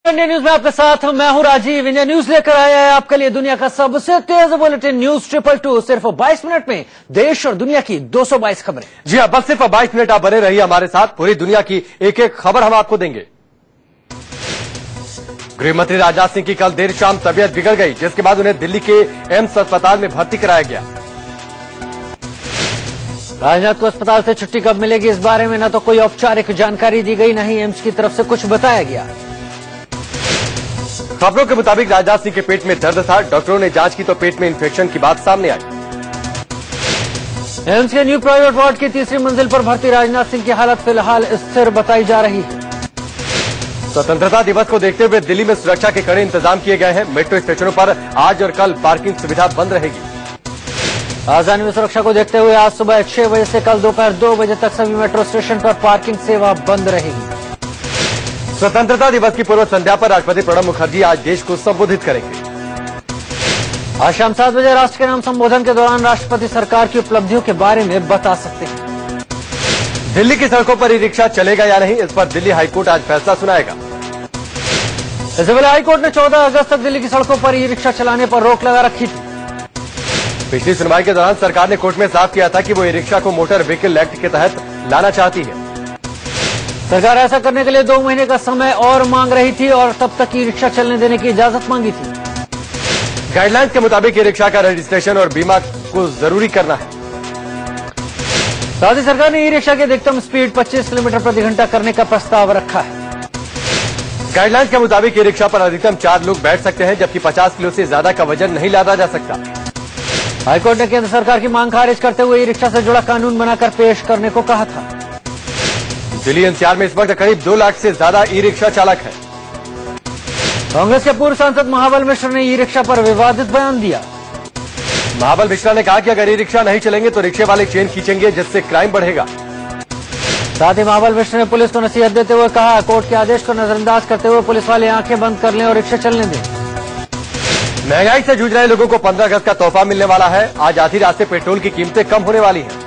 India news में आपके साथ मैं हूं राजीव। इंडिया न्यूज लेकर आया है आपके लिए दुनिया का सबसे तेज बुलेटिन न्यूज 222 सिर्फ 22 मिनट में देश और दुनिया की 222 खबरें। जी हां, बस सिर्फ 22 मिनट आप बने रहिए हमारे साथ। पूरी दुनिया की एक एक खबर हम आपको देंगे। गृह मंत्री राजनाथ सिंह की कल देर शाम तबीयत बिगड़ गई, जिसके बाद उन्हें दिल्ली के एम्स अस्पताल में भर्ती कराया गया। राजनाथ को अस्पताल से छुट्टी कब मिलेगी, इस बारे में न तो कोई औपचारिक जानकारी दी गई, न ही एम्स की तरफ से कुछ बताया गया। खबरों के मुताबिक राजनाथ सिंह के पेट में दर्द था। डॉक्टरों ने जांच की तो पेट में इन्फेक्शन की बात सामने आई। एम्स के न्यू प्राइवेट वार्ड की तीसरी मंजिल पर भर्ती राजनाथ सिंह की हालत फिलहाल स्थिर बताई जा रही है। स्वतंत्रता दिवस को देखते हुए दिल्ली में सुरक्षा के कड़े इंतजाम किए गए हैं। मेट्रो स्टेशनों पर आज और कल पार्किंग सुविधा बंद रहेगी। राजधानी में सुरक्षा को देखते हुए आज सुबह 6 बजे से कल दोपहर 2 बजे तक सभी मेट्रो स्टेशन पर पार्किंग सेवा बंद रहेगी। स्वतंत्रता दिवस की पूर्व संध्या पर राष्ट्रपति प्रणब मुखर्जी आज देश को संबोधित करेंगे। आज शाम 7 बजे राष्ट्र के नाम संबोधन के दौरान राष्ट्रपति सरकार की उपलब्धियों के बारे में बता सकते हैं। दिल्ली की सड़कों पर ई रिक्शा चलेगा या नहीं, इस पर दिल्ली हाईकोर्ट आज फैसला सुनाएगा। इससे पहले हाईकोर्ट ने 14 अगस्त तक दिल्ली की सड़कों पर ई रिक्शा चलाने पर रोक लगा रखी थी। पिछली सुनवाई के दौरान सरकार ने कोर्ट में साफ किया था कि वो ई रिक्शा को मोटर व्हीकल एक्ट के तहत लाना चाहती है। सरकार ऐसा करने के लिए 2 महीने का समय और मांग रही थी और तब तक ई रिक्शा चलने देने की इजाजत मांगी थी। गाइडलाइंस के मुताबिक ई रिक्शा का रजिस्ट्रेशन और बीमा को जरूरी करना है। साथ ही सरकार ने ई रिक्शा की अधिकतम स्पीड 25 किलोमीटर प्रति घंटा करने का प्रस्ताव रखा है। गाइडलाइंस के मुताबिक ई रिक्शा पर अधिकतम 4 लोग बैठ सकते हैं, जबकि 50 किलो से ज्यादा का वजन नहीं लादा जा सकता। हाईकोर्ट ने केंद्र सरकार की मांग खारिज करते हुए ई रिक्शा से जुड़ा कानून बनाकर पेश करने को कहा था। दिल्ली एनसीआर में इस वक्त करीब 2 लाख से ज्यादा ई रिक्शा चालक है। कांग्रेस के पूर्व सांसद महाबल मिश्र ने ई रिक्शा पर विवादित बयान दिया। महाबल मिश्रा ने कहा कि अगर ई रिक्शा नहीं चलेंगे तो रिक्शे वाले चेन खींचेंगे, जिससे क्राइम बढ़ेगा। साथ ही महाबल मिश्र ने पुलिस को नसीहत देते हुए कहा, कोर्ट के आदेश को नजरअंदाज करते हुए पुलिस वाले आंखें बंद कर लें और रिक्शा चलने दें। महंगाई से जूझ रहे लोगों को 15 अगस्त का तोहफा मिलने वाला है। आज आधी रात से पेट्रोल की कीमतें कम होने वाली हैं।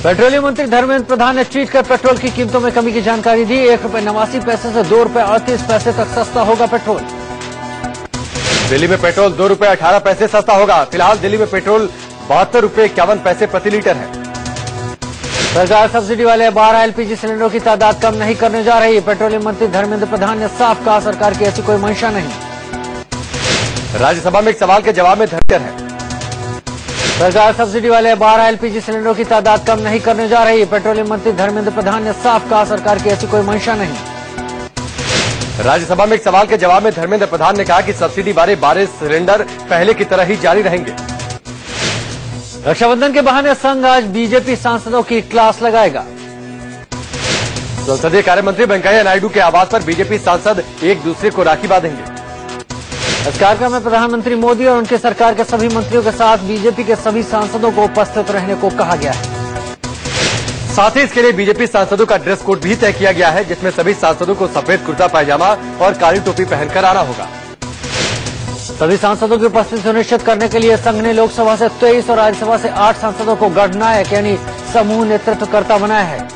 पेट्रोलियम मंत्री धर्मेंद्र प्रधान ने ट्वीट कर पेट्रोल की कीमतों में कमी की जानकारी दी। ₹1.89 से ₹2.38 तक सस्ता होगा पेट्रोल। दिल्ली में पेट्रोल ₹2.18 सस्ता होगा। फिलहाल दिल्ली में पेट्रोल ₹72.51 प्रति लीटर है। सरकार सब्सिडी वाले 12 एलपीजी सिलेंडरों की तादाद कम नहीं करने जा रही। पेट्रोलियम मंत्री धर्मेंद्र प्रधान ने साफ कहा, सरकार की ऐसी कोई मंशा नहीं। राज्यसभा में एक सवाल के जवाब में धर्मेंद्र है। सरकार सब्सिडी वाले 12 एलपीजी सिलेंडरों की तादाद कम नहीं करने जा रही। पेट्रोलियम मंत्री धर्मेंद्र प्रधान ने साफ कहा, सरकार की ऐसी कोई मंशा नहीं। राज्यसभा में एक सवाल के जवाब में धर्मेंद्र प्रधान ने कहा कि सब्सिडी वाले 12 सिलेंडर पहले की तरह ही जारी रहेंगे। रक्षाबंधन के बहाने संघ आज बीजेपी सांसदों की क्लास लगाएगा। संसदीय कार्य मंत्री वेंकैया नायडू के आवास पर बीजेपी सांसद एक दूसरे को राखी बांधेंगे। इस कार्यक्रम में प्रधानमंत्री मोदी और उनकी सरकार के सभी मंत्रियों के साथ बीजेपी के सभी सांसदों को उपस्थित रहने को कहा गया है। साथ ही इसके लिए बीजेपी सांसदों का ड्रेस कोड भी तय किया गया है, जिसमें सभी सांसदों को सफेद कुर्ता पायजामा और काली टोपी पहनकर आना होगा। सभी सांसदों की उपस्थिति सुनिश्चित करने के लिए संघ ने लोकसभा से 23 और राज्यसभा से 8 सांसदों को गणनायक यानी समूह नेतृत्वकर्ता बनाया है।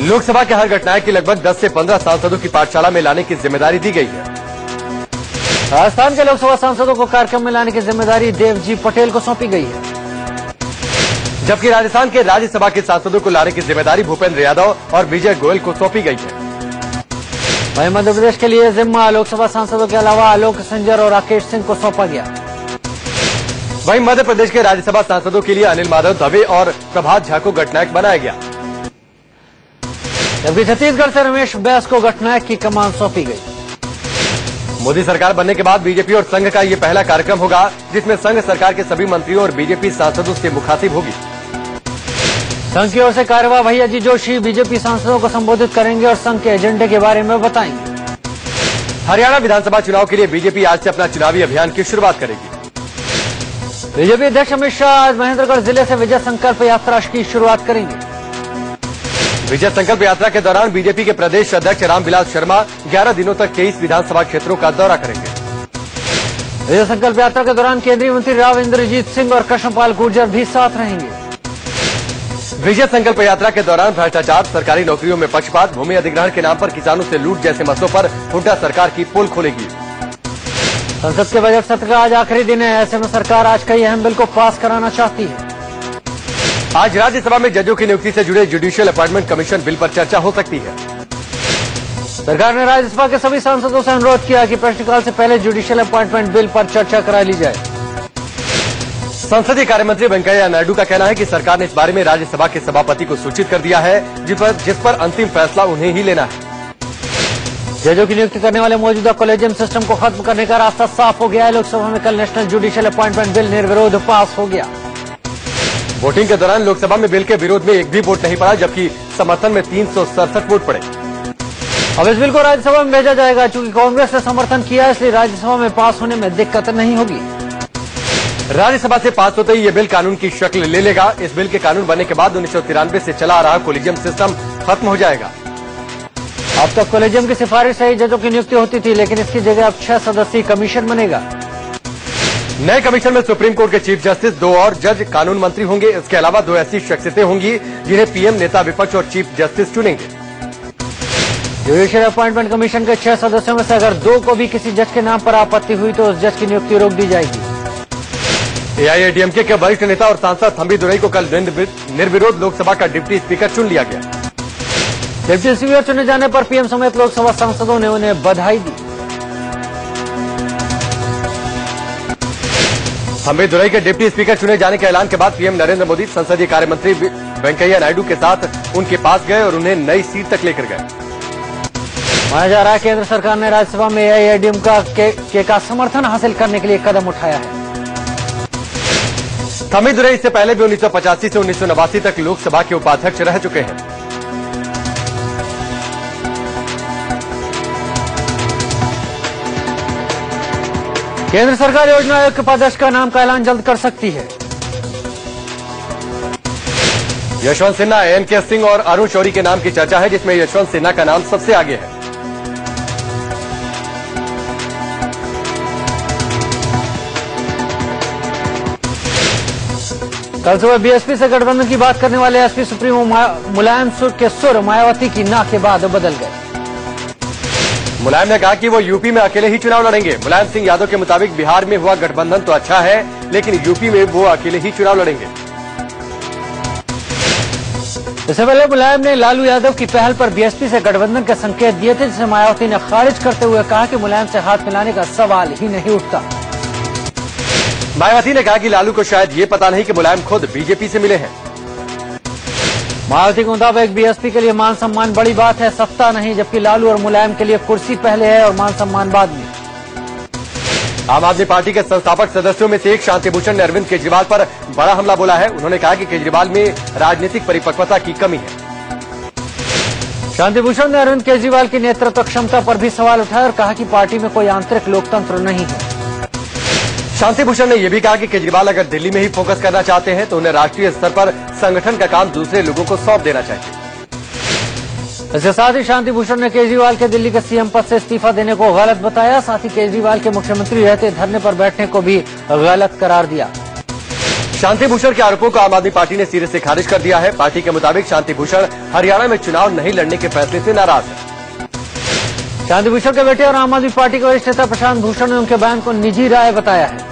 लोकसभा के हर गणनायक की लगभग 10 से 15 सांसदों की पाठशाला में लाने की जिम्मेदारी दी गई है। राजस्थान के लोकसभा सांसदों को कार्यक्रम में लाने की जिम्मेदारी देवजी पटेल को सौंपी गई है, जबकि राजस्थान के राज्यसभा के सांसदों को लाने की जिम्मेदारी भूपेंद्र यादव और विजय गोयल को सौंपी गई है। वहीं मध्य प्रदेश के लिए जिम्मा लोकसभा सांसदों के अलावा आलोक संजर और राकेश सिंह को सौंपा गया। वहीं मध्य प्रदेश के राज्यसभा सांसदों के लिए अनिल माधव दवे और प्रभात झा को गठनायक बनाया गया, जबकि छत्तीसगढ़ से रमेश बैस को गठनायक की कमान सौंपी गई। मोदी सरकार बनने के बाद बीजेपी और संघ का ये पहला कार्यक्रम होगा, जिसमें संघ सरकार के सभी मंत्रियों और बीजेपी सांसदों से मुखातिब होगी। संघ की ओर से कार्यवाह भैया जी जोशी बीजेपी सांसदों को संबोधित करेंगे और संघ के एजेंडे के बारे में बताएंगे। हरियाणा विधानसभा चुनाव के लिए बीजेपी आज से अपना चुनावी अभियान की शुरुआत करेगी। बीजेपी अध्यक्ष अमित शाह आज महेंद्रगढ़ जिले से विजय संकल्प यात्रा की शुरुआत करेंगे। विजय संकल्प यात्रा के दौरान बीजेपी के प्रदेश अध्यक्ष रामविलास शर्मा 11 दिनों तक 23 विधानसभा क्षेत्रों का दौरा करेंगे। विजय संकल्प यात्रा के दौरान केंद्रीय मंत्री राव इंद्रजीत सिंह और कृष्णपाल गुर्जर भी साथ रहेंगे। विजय संकल्प यात्रा के दौरान भ्रष्टाचार, सरकारी नौकरियों में पक्षपात, भूमि अधिग्रहण के नाम पर किसानों से लूट जैसे मसलों पर हुड्डा सरकार की पोल खोलेगी। संसद के बजट सत्र का आज आखिरी दिन है। ऐसे में सरकार आज कई अहम बिल को पास कराना चाहती है। आज राज्यसभा में जजों की नियुक्ति से जुड़े जुडिशियल अपॉइंटमेंट कमीशन बिल पर चर्चा हो सकती है। सरकार ने राज्यसभा के सभी सांसदों से अनुरोध किया कि प्रश्नकाल से पहले जुडिशियल अपॉइंटमेंट बिल पर चर्चा करा ली जाए। संसदीय कार्य मंत्री वेंकैया नायडू का कहना है कि सरकार ने इस बारे में राज्यसभा के सभापति को सूचित कर दिया है, जिस पर अंतिम फैसला उन्हें ही लेना है। जजों की नियुक्ति करने वाले मौजूदा कॉलेजियम सिस्टम को खत्म करने का रास्ता साफ हो गया है। लोकसभा में कल नेशनल जुडिशियल अपॉइंटमेंट बिल निर्विरोध पास हो गया। वोटिंग के दौरान लोकसभा में बिल के विरोध में एक भी वोट नहीं पड़ा, जबकि समर्थन में 367 वोट पड़े। अब इस बिल को राज्यसभा में भेजा जाएगा। चूंकि कांग्रेस ने समर्थन किया, इसलिए राज्यसभा में पास होने में दिक्कत नहीं होगी। राज्यसभा से पास होते ही ये बिल कानून की शक्ल ले लेगा। इस बिल के कानून बनने के बाद 1993 से चला आ रहा कॉलेजियम सिस्टम खत्म हो जाएगा। अब तक कॉलेजियम की सिफारिश से ही जजों की नियुक्ति होती थी, लेकिन इसकी जगह अब 6 सदस्यीय कमीशन बनेगा। नए कमीशन में सुप्रीम कोर्ट के चीफ जस्टिस, 2 और जज कानून मंत्री होंगे। इसके अलावा 2 ऐसी शख्सियतें होंगी जिन्हें पीएम, नेता विपक्ष और चीफ जस्टिस चुनेंगे। जुडिशियल अपॉइंटमेंट कमीशन के 6 सदस्यों में से अगर 2 को भी किसी जज के नाम पर आपत्ति हुई तो उस जज की नियुक्ति रोक दी जाएगी। एआईएडीएमके के वरिष्ठ नेता और सांसद थम्बी दुरई को कल निर्विरोध लोकसभा का डिप्टी स्पीकर चुन लिया गया। डिप्टी स्पीकर चुने जाने पर पीएम समेत लोकसभा सांसदों ने उन्हें बधाई दी। थम्बी दुरई के डिप्टी स्पीकर चुने जाने के ऐलान के बाद पीएम नरेंद्र मोदी संसदीय कार्य मंत्री वेंकैया नायडू के साथ उनके पास गए और उन्हें नई सीट तक लेकर गए। माना जा रहा है केंद्र सरकार ने राज्यसभा में एआईएडीएमके का समर्थन हासिल करने के लिए कदम उठाया है। थम्बी दुरई इससे पहले भी 1985 से 1989 तक लोकसभा के उपाध्यक्ष रह चुके हैं। केंद्र सरकार योजना आयोग के उपाध्यक्ष का नाम का ऐलान जल्द कर सकती है। यशवंत सिन्हा, एनके सिंह और अरुण शौरी के नाम की चर्चा है, जिसमें यशवंत सिन्हा का नाम सबसे आगे है। कल सुबह बीएसपी से गठबंधन की बात करने वाले एसपी सुप्रीमो मुलायम के सुर मायावती की ना के बाद बदल गए। मुलायम ने कहा कि वो यूपी में अकेले ही चुनाव लड़ेंगे। मुलायम सिंह यादव के मुताबिक बिहार में हुआ गठबंधन तो अच्छा है, लेकिन यूपी में वो अकेले ही चुनाव लड़ेंगे। इससे पहले मुलायम ने लालू यादव की पहल पर बीएसपी से गठबंधन के संकेत दिए थे, जिसे मायावती ने खारिज करते हुए कहा कि मुलायम से हाथ मिलाने का सवाल ही नहीं उठता। मायावती ने कहा कि लालू को शायद ये पता नहीं कि मुलायम खुद बीजेपी से मिले हैं। मायावती के मुताबिक बीएसपी के लिए मान सम्मान बड़ी बात है, सत्ता नहीं, जबकि लालू और मुलायम के लिए कुर्सी पहले है और मान सम्मान बाद में। आम आदमी पार्टी के संस्थापक सदस्यों में से एक शांति भूषण ने अरविंद केजरीवाल पर बड़ा हमला बोला है। उन्होंने कहा कि केजरीवाल में राजनीतिक परिपक्वता की कमी है। शांति भूषण ने अरविंद केजरीवाल की नेतृत्व क्षमता पर भी सवाल उठाया और कहा कि पार्टी में कोई आंतरिक लोकतंत्र नहीं है। शांति भूषण ने यह भी कहा कि केजरीवाल अगर दिल्ली में ही फोकस करना चाहते हैं तो उन्हें राष्ट्रीय स्तर पर संगठन का काम दूसरे लोगों को सौंप देना चाहिए। इसके साथ ही शांति भूषण ने केजरीवाल के दिल्ली के सीएम पद से इस्तीफा देने को गलत बताया। साथ ही केजरीवाल के मुख्यमंत्री रहते धरने पर बैठने को भी गलत करार दिया। शांति भूषण के आरोपों को आम आदमी पार्टी ने सिरे से खारिज कर दिया है। पार्टी के मुताबिक शांति भूषण हरियाणा में चुनाव नहीं लड़ने के फैसले से नाराज है। शांति भूषण के बेटे और आम आदमी पार्टी के वरिष्ठ नेता प्रशांत भूषण ने उनके बयान को निजी राय बताया है।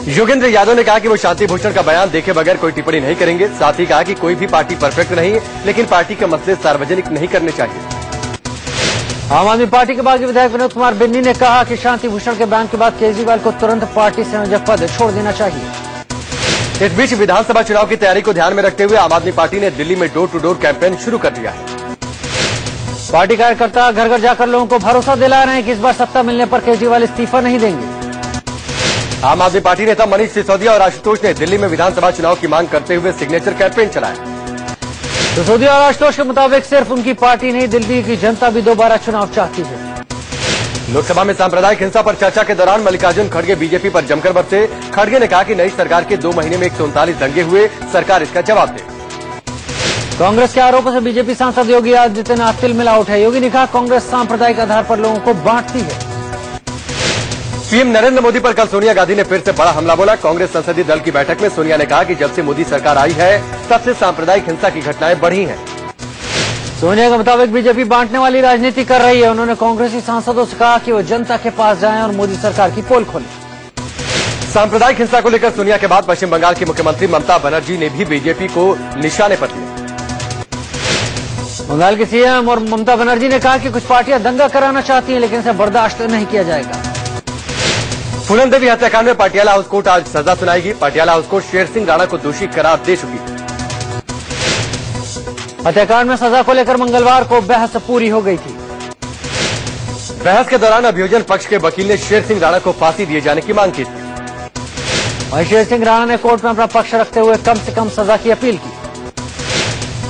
योगेंद्र यादव ने कहा कि वो शांति भूषण का बयान देखे बगैर कोई टिप्पणी नहीं करेंगे। साथ ही कहा कि कोई भी पार्टी परफेक्ट नहीं, लेकिन पार्टी के मसले सार्वजनिक नहीं करने चाहिए। आम आदमी पार्टी के बागी विधायक विनोद कुमार बिन्नी ने कहा कि शांति भूषण के बयान के बाद केजरीवाल को तुरंत पार्टी संयोजक पद छोड़ देना चाहिए। इस बीच विधानसभा चुनाव की तैयारी को ध्यान में रखते हुए आम आदमी पार्टी ने दिल्ली में डोर टू डोर कैंपेन शुरू कर दिया है। पार्टी कार्यकर्ता घर घर जाकर लोगों को भरोसा दिला रहे हैं कि इस बार सत्ता मिलने पर केजरीवाल इस्तीफा नहीं देंगे। आम आदमी पार्टी नेता मनीष सिसोदिया और आशुतोष ने दिल्ली में विधानसभा चुनाव की मांग करते हुए सिग्नेचर कैंपेन चलाया। सिसोदिया और आशुतोष के मुताबिक सिर्फ उनकी पार्टी नहीं, दिल्ली की जनता भी दोबारा चुनाव चाहती है। लोकसभा में सांप्रदायिक हिंसा पर चर्चा के दौरान मल्लिकार्जुन खड़गे बीजेपी पर जमकर बरसे। खड़गे ने कहा कि नई सरकार के 2 महीने में 139 दंगे हुए, सरकार इसका जवाब दे। कांग्रेस के आरोपों से बीजेपी सांसद योगी आदित्यनाथ तिलमिला उठे। योगी ने कहा कांग्रेस सांप्रदायिक आधार पर लोगों को बांटती है। पीएम नरेंद्र मोदी पर कल सोनिया गांधी ने फिर से बड़ा हमला बोला। कांग्रेस संसदीय दल की बैठक में सोनिया ने कहा कि जब से मोदी सरकार आई है तब से सांप्रदायिक हिंसा की घटनाएं बढ़ी हैं। सोनिया के मुताबिक बीजेपी बांटने वाली राजनीति कर रही है। उन्होंने कांग्रेसी सांसदों से कहा कि वो जनता के पास जाएं और मोदी सरकार की पोल खोलें। सांप्रदायिक हिंसा को लेकर सोनिया के बाद पश्चिम बंगाल की मुख्यमंत्री ममता बनर्जी ने भी बीजेपी को निशाने पर लिया। बंगाल की सीएम और ममता बनर्जी ने कहा कि कुछ पार्टियां दंगा कराना चाहती हैं, लेकिन इसे बर्दाश्त नहीं किया जाएगा। फूलन देवी हत्याकांड में पटियाला हाउस कोर्ट आज सजा सुनाएगी। पटियाला हाउस कोर्ट शेर सिंह राणा को दोषी करार दे चुकी है। हत्याकांड में सजा को लेकर मंगलवार को बहस पूरी हो गई थी। बहस के दौरान अभियोजन पक्ष के वकील ने शेर सिंह राणा को फांसी दिए जाने की मांग की थी। वहीं शेर सिंह राणा ने कोर्ट में अपना पक्ष रखते हुए कम से कम सजा की अपील की।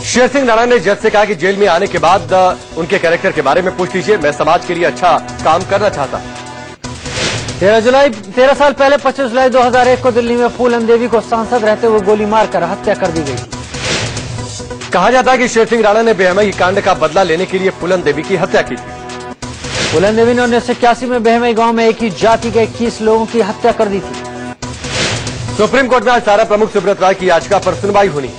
शेर सिंह राणा ने जज से कहा कि जेल में आने के बाद उनके कैरेक्टर के बारे में पूछ लीजिए। मैं समाज के लिए अच्छा काम करना चाहता हूं। 13 साल पहले 25 जुलाई 2001 को दिल्ली में फूलन देवी को सांसद रहते हुए गोली मारकर हत्या कर दी गई थी। कहा जाता है कि शेर सिंह राणा ने बेहमई कांड का बदला लेने के लिए फूलन देवी की हत्या की थी। फूलन देवी ने 1981 में बेहमई गांव में एक ही जाति के 21 लोगों की हत्या कर दी थी। सुप्रीम कोर्ट में आज सारा प्रमुख सुब्रत राय की याचिका पर सुनवाई होनी है।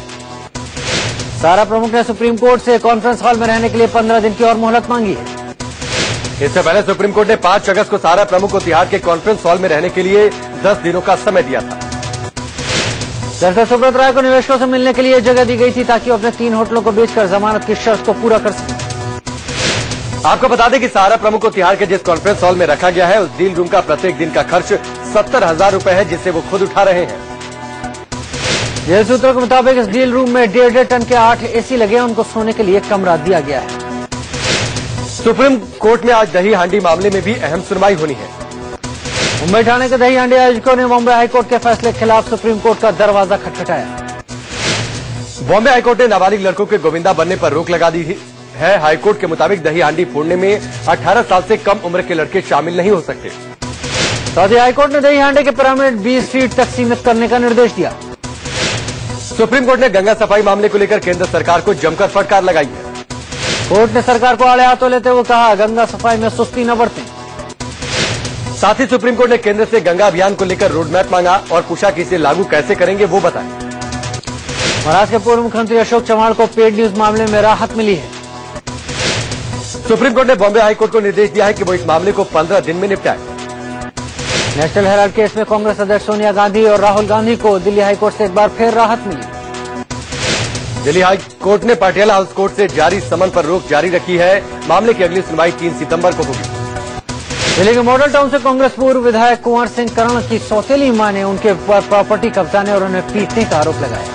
सारा प्रमुख ने सुप्रीम कोर्ट से कॉन्फ्रेंस हॉल में रहने के लिए 15 दिन की और मोहलत मांगी है। इससे पहले सुप्रीम कोर्ट ने 5 अगस्त को सारा प्रमुख को तिहाड़ के कॉन्फ्रेंस हॉल में रहने के लिए 10 दिनों का समय दिया था। दरअसल सुब्रत राय को निवेशकों से मिलने के लिए जगह दी गई थी ताकि वो अपने 3 होटलों को बेचकर जमानत की शर्त को पूरा कर सके। आपको बता दें कि सारा प्रमुख को तिहाड़ के जिस कॉन्फ्रेंस हॉल में रखा गया है उस डील रूम का प्रत्येक दिन का खर्च 70,000 रुपए है, जिसे वो खुद उठा रहे हैं। जेल सूत्रों के मुताबिक इस डील रूम में 1.5 टन के 8 एसी लगे हैं। उनको सोने के लिए कमरा दिया गया है। सुप्रीम कोर्ट में आज दही हांडी मामले में भी अहम सुनवाई होनी है। मुंबई थाने के दही हांडी आयोजकों ने बॉम्बे हाईकोर्ट के फैसले के खिलाफ सुप्रीम कोर्ट का दरवाजा खटखटाया। बॉम्बे हाईकोर्ट ने नाबालिग लड़कों के गोविंदा बनने पर रोक लगा दी है। हाईकोर्ट के मुताबिक दही हांडी फोड़ने में 18 साल से कम उम्र के लड़के शामिल नहीं हो सकते। साथ ही हाईकोर्ट ने दही हांडी के पिरामिड 20 फीट तक सीमित करने का निर्देश दिया। सुप्रीम कोर्ट ने गंगा सफाई मामले को लेकर केंद्र सरकार को जमकर फटकार लगाई है। कोर्ट ने सरकार को आड़े हाथों लेते हुए कहा, गंगा सफाई में सुस्ती न बरतें। साथ ही सुप्रीम कोर्ट ने केंद्र से गंगा अभियान को लेकर रोड मैप मांगा और पूछा कि इसे लागू कैसे करेंगे वो बताएं। महाराष्ट्र के पूर्व मुख्यमंत्री अशोक चव्हाण को पेड न्यूज मामले में राहत मिली है। सुप्रीम कोर्ट ने बॉम्बे हाईकोर्ट को निर्देश दिया है कि वो इस मामले को 15 दिन में निपटाए। नेशनल हेराल्ड केस में कांग्रेस अध्यक्ष सोनिया गांधी और राहुल गांधी को दिल्ली हाईकोर्ट से एक बार फिर राहत मिली। दिल्ली हाई कोर्ट ने पटियाला हाउस कोर्ट से जारी समन पर रोक जारी रखी है। मामले की अगली सुनवाई 3 सितंबर को होगी। दिल्ली के मॉडल टाउन से कांग्रेस पूर्व विधायक कुंवर सिंह करण की सौतेली मां ने उनके पर प्रॉपर्टी कब्जाने और उन्हें पीटने का आरोप लगाया।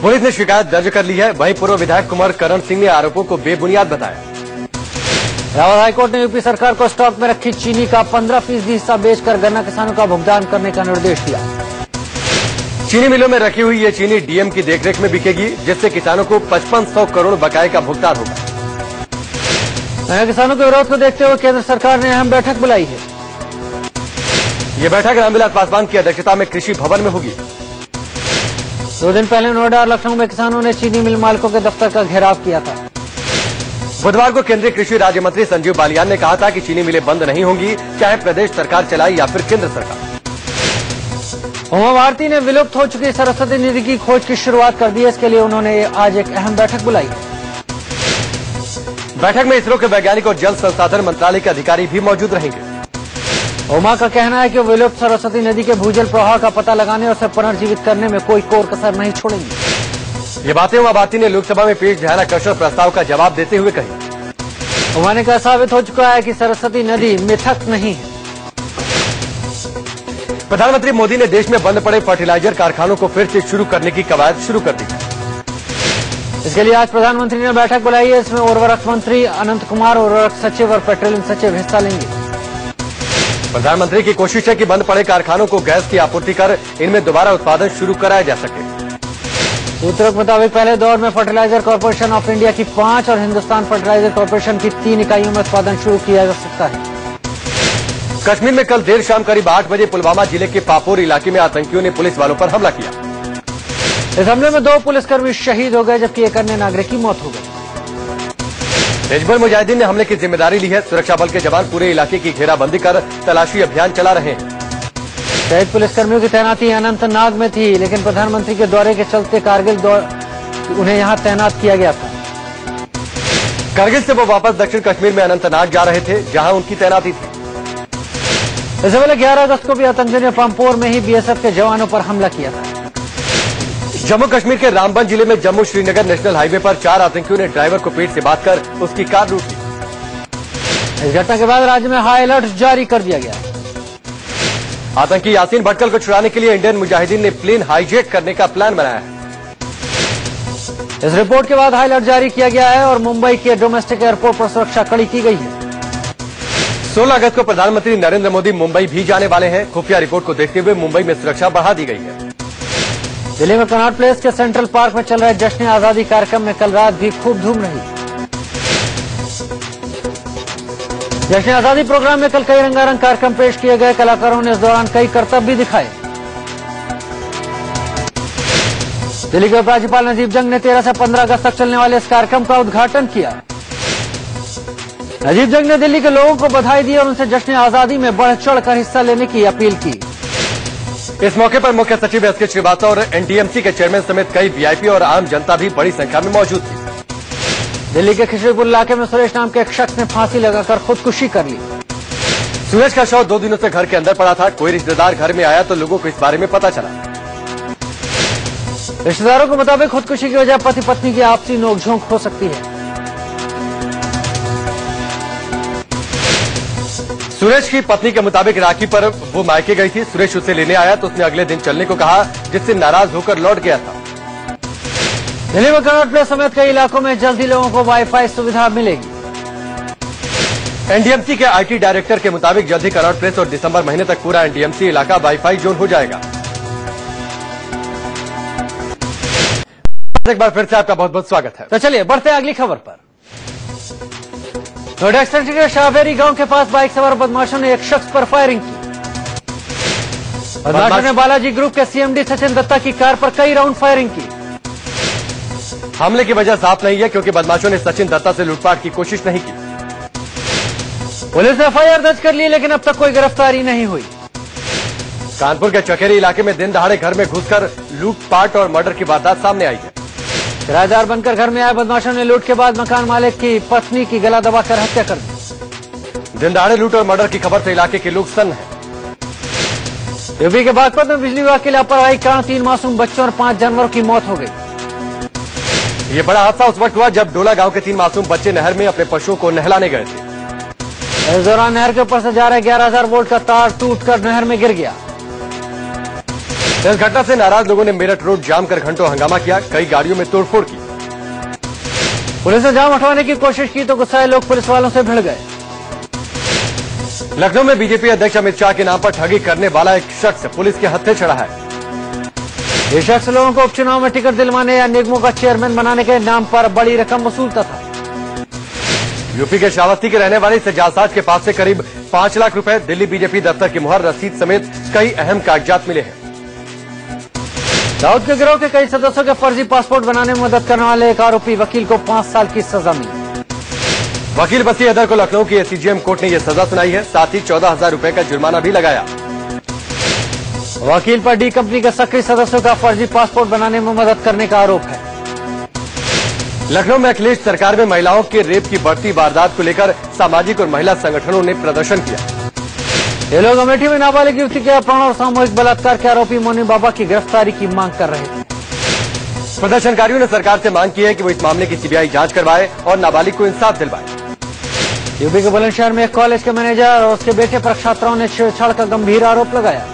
पुलिस ने शिकायत दर्ज कर ली है। वहीं पूर्व विधायक कुंवर करण सिंह ने आरोपों को बेबुनियाद बताया। इलाहाबाद हाईकोर्ट ने यूपी सरकार को स्टॉक में रखी चीनी का 15% हिस्सा बेचकर गन्ना किसानों का भुगतान करने का निर्देश दिया। चीनी मिलों में रखी हुई ये चीनी डीएम की देखरेख में बिकेगी, जिससे किसानों को 5500 करोड़ बकाये का भुगतान होगा। नए किसानों के विरोध को देखते हुए केंद्र सरकार ने अहम बैठक बुलाई है। ये बैठक रामविलास पासवान की अध्यक्षता में कृषि भवन में होगी। 2 दिन पहले नोएडा और लखनऊ में किसानों ने चीनी मिल मालिकों के दफ्तर का घेराव किया था। बुधवार को केंद्रीय कृषि राज्य मंत्री संजीव बालियान ने कहा था कि चीनी मिलें बंद नहीं होंगी, चाहे प्रदेश सरकार चलाए या फिर केंद्र सरकार। उमा भारती ने विलुप्त हो चुकी सरस्वती नदी की खोज की शुरुआत कर दी है। इसके लिए उन्होंने आज एक अहम बैठक बुलाई है। बैठक में इसरो के वैज्ञानिक और जल संसाधन मंत्रालय के अधिकारी भी मौजूद रहेंगे। उमा का कहना है कि विलुप्त सरस्वती नदी के भूजल प्रवाह का पता लगाने और उसे पुनर्जीवित करने में कोई कोर कसर नहीं छोड़ेंगे। ये बातें उमा भारती ने लोकसभा में पेश ध्यानाकर्षण प्रस्ताव का जवाब देते हुए कही। उमा ने कहा, साबित हो चुका है कि सरस्वती नदी मिथक नहीं है। प्रधानमंत्री मोदी ने देश में बंद पड़े फर्टिलाइजर कारखानों को फिर से शुरू करने की कवायद शुरू कर दी। इसके लिए आज प्रधानमंत्री ने बैठक बुलाई है। इसमें उर्वरक मंत्री अनंत कुमार, उर्वरक सचिव और पेट्रोलियम सचिव हिस्सा लेंगे। प्रधानमंत्री की कोशिश है कि बंद पड़े कारखानों को गैस की आपूर्ति कर इनमें दोबारा उत्पादन शुरू कराया जा सके। सूत्रों के मुताबिक पहले दौर में फर्टिलाइजर कॉर्पोरेशन ऑफ इंडिया की 5 और हिंदुस्तान फर्टिलाइजर कॉर्पोरेशन की 3 इकाइयों में उत्पादन शुरू किया जा सकता है। कश्मीर में कल देर शाम करीब 8 बजे पुलवामा जिले के पापोर इलाके में आतंकियों ने पुलिस वालों पर हमला किया। इस हमले में 2 पुलिसकर्मी शहीद हो गए, जबकि एक अन्य नागरिक की मौत हो गई। हिजबुल मुजाहिदीन ने हमले की जिम्मेदारी ली है। सुरक्षा बल के जवान पूरे इलाके की घेराबंदी कर तलाशी अभियान चला रहे हैं। शहीद पुलिसकर्मियों की तैनाती अनंतनाग में थी, लेकिन प्रधानमंत्री के दौरे के चलते कारगिल उन्हें यहां तैनात किया गया था। कारगिल से वो वापस दक्षिण कश्मीर में अनंतनाग जा रहे थे, जहां उनकी तैनाती थी। इससे पहले 11 अगस्त को भी आतंकियों ने पांपोर में ही बीएसएफ के जवानों पर हमला किया था। जम्मू कश्मीर के रामबन जिले में जम्मू श्रीनगर नेशनल हाईवे पर 4 आतंकियों ने ड्राइवर को पेट से बांधकर उसकी कार लूट ली। इस घटना के बाद राज्य में हाई अलर्ट जारी कर दिया गया। आतंकी यासीन भटकल को छुड़ाने के लिए इंडियन मुजाहिदीन ने प्लेन हाईजैक करने का प्लान बनाया है। इस रिपोर्ट के बाद हाई अलर्ट जारी किया गया है और मुंबई के डोमेस्टिक एयरपोर्ट पर सुरक्षा कड़ी की गई है। 16 अगस्त को प्रधानमंत्री नरेंद्र मोदी मुंबई भी जाने वाले हैं। खुफिया रिपोर्ट को देखते हुए मुंबई में सुरक्षा बढ़ा दी गई है। दिल्ली में कनॉट प्लेस के सेंट्रल पार्क में चल रहे जश्न आजादी कार्यक्रम में कल रात भी खूब धूम रही। जश्न आजादी प्रोग्राम में कल कई रंगारंग कार्यक्रम पेश किए गए। कलाकारों ने इस दौरान कई करतब भी दिखाए। दिल्ली के उपराज्यपाल नजीब जंग ने 13 से 15 अगस्त तक चलने वाले इस कार्यक्रम का उद्घाटन किया। नजीब जंग ने दिल्ली के लोगों को बधाई दी और उनसे जश्न आजादी में बढ़ चढ़कर हिस्सा लेने की अपील की। इस मौके पर मुख्य सचिव एसके श्रीवास्तव और एनटीएमसी के चेयरमैन समेत कई वीआईपी और आम जनता भी बड़ी संख्या में मौजूद थी। दिल्ली के खिशरीपुर इलाके में सुरेश नाम के एक शख्स ने फांसी लगाकर खुदकुशी कर ली। सुरेश का शव 2 दिनों से घर के अंदर पड़ा था। कोई रिश्तेदार घर में आया तो लोगों को इस बारे में पता चला। रिश्तेदारों के मुताबिक खुदकुशी की वजह पति पत्नी की आपसी नोकझोंक हो सकती है। सुरेश की पत्नी के मुताबिक राखी पर वो मायके गई थी। सुरेश उसे लेने आया तो उसने अगले दिन चलने को कहा, जिससे नाराज होकर लौट गया था। दिल्ली में कनॉट प्लेस समेत कई इलाकों में जल्द ही लोगों को वाईफाई सुविधा मिलेगी। एनडीएमसी के आईटी डायरेक्टर के मुताबिक जल्द ही कनॉट प्लेस और दिसंबर महीने तक पूरा एनडीएमसी इलाका वाईफाई जोन हो जाएगा। एक बार फिर से आपका बहुत बहुत स्वागत है। तो चलिए बढ़ते हैं अगली खबर पर। नोएडा एक्सटेंशन के शाहबेरी गांव के पास बाइक सवार बदमाशों ने एक शख्स पर फायरिंग की। बदमाशों ने बालाजी ग्रुप के सीएमडी सचिन दत्ता की कार पर कई राउंड फायरिंग की। हमले की वजह साफ नहीं है, क्योंकि बदमाशों ने सचिन दत्ता से लूटपाट की कोशिश नहीं की। पुलिस ने एफआईआर दर्ज कर ली, लेकिन अब तक कोई गिरफ्तारी नहीं हुई। कानपुर के चकेरी इलाके में दिन दहाड़े घर में घुसकर लूटपाट और मर्डर की वारदात सामने आई है। किराएदार बनकर घर में आए बदमाशों ने लूट के बाद मकान मालिक की पत्नी की गला दबाकर हत्या कर दी। दिन दहाड़े लूट और मर्डर की खबर से इलाके के लोग सन्न हैं। यूपी के बागपत में बिजली विभाग की लापरवाही के कारण 3 मासूम बच्चों और 5 जानवरों की मौत हो गई। ये बड़ा हादसा उस वक्त हुआ जब डोला गांव के 3 मासूम बच्चे नहर में अपने पशुओं को नहलाने गए थे। इस दौरान नहर के ऊपर से जा रहे 11,000 वोल्ट का तार टूटकर नहर में गिर गया। इस घटना से नाराज लोगों ने मेरठ रोड जाम कर घंटों हंगामा किया। कई गाड़ियों में तोड़फोड़ की। पुलिस ने जाम हटवाने की कोशिश की तो गुस्साए लोग पुलिस वालों से भिड़ गए। लखनऊ में बीजेपी अध्यक्ष अमित शाह के नाम पर ठगी करने वाला एक शख्स पुलिस के हत्थे चढ़ा है। ये शख्स लोगों को उपचुनाव में टिकट दिलवाने या निगमों का चेयरमैन बनाने के नाम पर बड़ी रकम वसूलता था। यूपी के श्रावस्ती के रहने वाले जालसाज के पास से करीब 5 लाख रुपए, दिल्ली बीजेपी दफ्तर की मुहर, रसीद समेत कई अहम कागजात मिले हैं। दाऊद के गिरोह के कई सदस्यों के फर्जी पासपोर्ट बनाने में मदद करने वाले एक आरोपी वकील को 5 साल की सजा मिली। वकील बसी हैदर को लखनऊ की एसीजेएम कोर्ट ने यह सजा सुनाई है। साथ ही 14,000 रुपए का जुर्माना भी लगाया। वकील पर डी कंपनी के सक्रिय सदस्यों का फर्जी पासपोर्ट बनाने में मदद करने का आरोप है। लखनऊ में अखिलेश सरकार में महिलाओं के रेप की बढ़ती वारदात को लेकर सामाजिक और महिला संगठनों ने प्रदर्शन किया। ये लोग अमेठी में नाबालिग युवती के अपहरण और सामूहिक बलात्कार के आरोपी मोनी बाबा की गिरफ्तारी की मांग कर रहे थे। प्रदर्शनकारियों ने सरकार से मांग की है कि वो इस मामले की सीबीआई जांच करवाए और नाबालिग को इंसाफ दिलवाए। यूपी के बुलंदशहर में एक कॉलेज के मैनेजर और उसके बेटे पर छात्राओं ने छेड़छाड़ का गंभीर आरोप लगाया।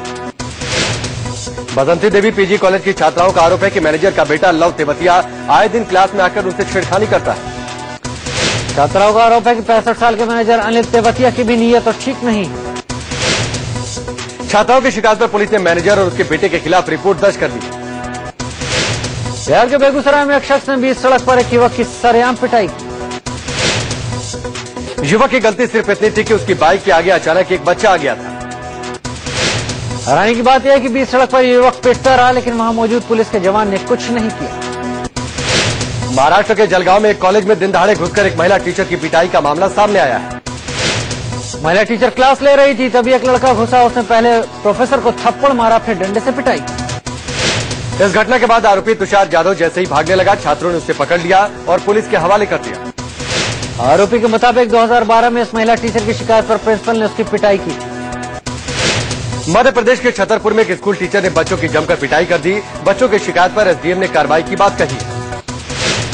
बसंती देवी पीजी कॉलेज की छात्राओं का आरोप है कि मैनेजर का बेटा लव तेवतिया आए दिन क्लास में आकर उनसे छेड़खानी करता है। छात्राओं का आरोप है कि 65 साल के मैनेजर अनिल तेवतिया की भी नीयत और ठीक नहीं है। छात्राओं की शिकायत पर पुलिस ने मैनेजर और उसके बेटे के खिलाफ रिपोर्ट दर्ज कर दी। बिहार के बेगूसराय में एक शख्स ने बीच सड़क पर एक युवक की सरेआम पिटाई की। युवक की गलती सिर्फ इतनी थी कि उसकी बाइक के आगे अचानक एक बच्चा आ गया था। हैरानी की बात यह है कि बीच सड़क पर युवक पिटता रहा, लेकिन वहां मौजूद पुलिस के जवान ने कुछ नहीं किया। महाराष्ट्र के जलगांव में एक कॉलेज में दिन दहाड़े घुसकर एक महिला टीचर की पिटाई का मामला सामने आया है। महिला टीचर क्लास ले रही थी, तभी एक लड़का घुसा, उसने पहले प्रोफेसर को थप्पड़ मारा, फिर डंडे से पिटाई। इस घटना के बाद आरोपी तुषार जाधव जैसे ही भागने लगा, छात्रों ने उसे पकड़ लिया और पुलिस के हवाले कर दिया। आरोपी के मुताबिक 2012 में इस महिला टीचर की शिकायत पर प्रिंसिपल ने उसकी पिटाई की। मध्य प्रदेश के छतरपुर में एक स्कूल टीचर ने बच्चों की जमकर पिटाई कर दी। बच्चों की शिकायत पर एसडीएम ने कार्रवाई की बात कही।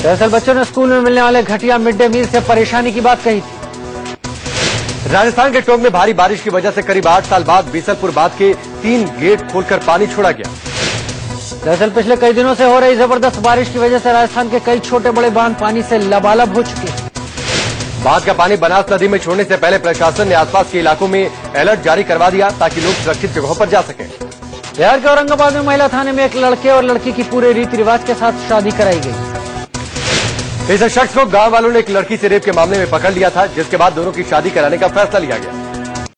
दरअसल बच्चों ने स्कूल में मिलने वाले घटिया मिड डे मील से परेशानी की बात कही थी। राजस्थान के टोंक में भारी बारिश की वजह से करीब 8 साल बाद बीसलपुर बांध के 3 गेट खोलकर पानी छोड़ा गया। दरअसल पिछले कई दिनों से हो रही जबरदस्त बारिश की वजह से राजस्थान के कई छोटे बड़े बांध पानी से लबालब हो चुके हैं। बांध का पानी बनास नदी में छोड़ने से पहले प्रशासन ने आसपास के इलाकों में अलर्ट जारी करवा दिया ताकि लोग सुरक्षित जगहों पर जा सकें। बिहार के औरंगाबाद में महिला थाने में एक लड़के और लड़की की पूरे रीति रिवाज के साथ शादी कराई गई। इस शख्स को गांव वालों ने एक लड़की से रेप के मामले में पकड़ लिया था, जिसके बाद दोनों की शादी कराने का फैसला लिया गया।